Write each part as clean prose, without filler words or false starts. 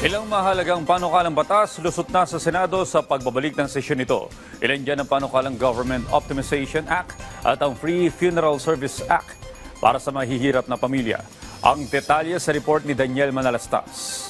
Ilang mahalagang panukalang batas lusot na sa Senado sa pagbabalik ng sesyon nito. Ilan dyan ang panukalang Government Optimization Act at ang Free Funeral Service Act para sa mahihirap na pamilya. Ang detalye sa report ni Daniel Manalastas.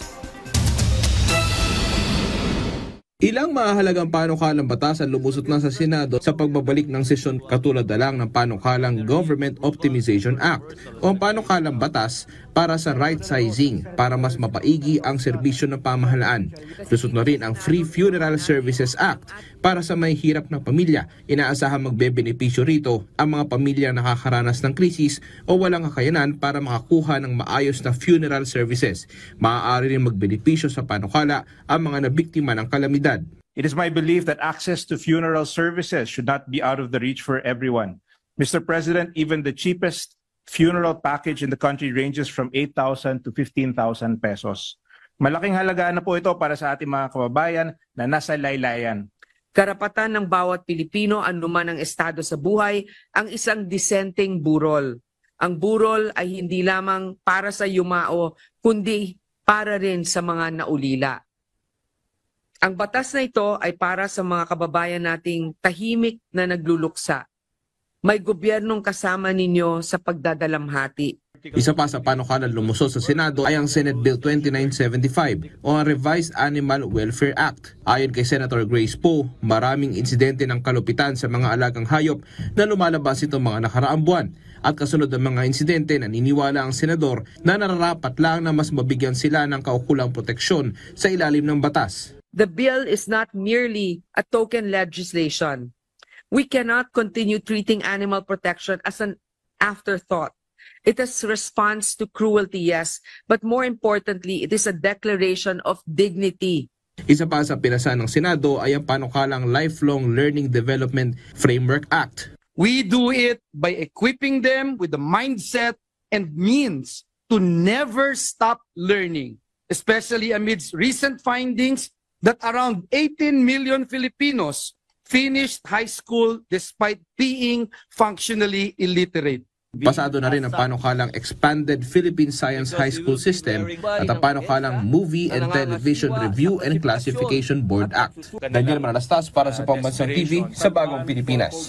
Ilang mahalagang panukalang batas ang lumusot na sa Senado sa pagbabalik ng sesyon katulad na lang ng panukalang Government Optimization Act o ang panukalang batas para sa right sizing para mas mapaigi ang serbisyo ng pamahalaan. Lusot na rin ang Free Funeral Services Act para sa may hirap na pamilya. Inaasahan magbebenepisyo rito ang mga pamilyang nakakaranas ng krisis o walang kakayanan para makakuha ng maayos na funeral services. Maaari rin magbenepisyo sa panukala ang mga nabiktima ng kalamidad. It is my belief that access to funeral services should not be out of the reach for everyone. Mr. President, even the cheapest funeral package in the country ranges from 8,000 to 15,000 pesos. Malaking halaga na po ito para sa ating mga kababayan na nasa laylayan. Karapatan ng bawat Pilipino anuman ang estado sa buhay ang isang disenteng burol. Ang burol ay hindi lamang para sa yumao, kundi para rin sa mga naulila. Ang batas na ito ay para sa mga kababayan nating tahimik na nagluluksa. May gobyernong kasama ninyo sa pagdadalamhati. Isa pa sa panukalang lumusot sa Senado ay ang Senate Bill 2975 o ang Revised Animal Welfare Act. Ayon kay Senator Grace Poe, maraming insidente ng kalupitan sa mga alagang hayop na lumalabas itong mga nakaraang buwan. At kasunod ng mga insidente, naniniwala ang senador na nararapat lang na mas mabigyan sila ng kaukulang proteksyon sa ilalim ng batas. The bill is not merely a token legislation. We cannot continue treating animal protection as an afterthought. It is a response to cruelty, yes, but more importantly, it is a declaration of dignity. Isa pa sa pinasa ng Senado ay ang panukalang Lifelong Learning Development Framework Act. We do it by equipping them with the mindset and means to never stop learning, especially amidst recent findings that around 18 million Filipinos finished high school despite being functionally illiterate. Pasado na rin ang panukalang Expanded Philippine Science High School System at ang panukalang Movie and Television Review and Classification Board Act. Daniel Manalastas para sa Pambansang TV sa Bagong Pilipinas.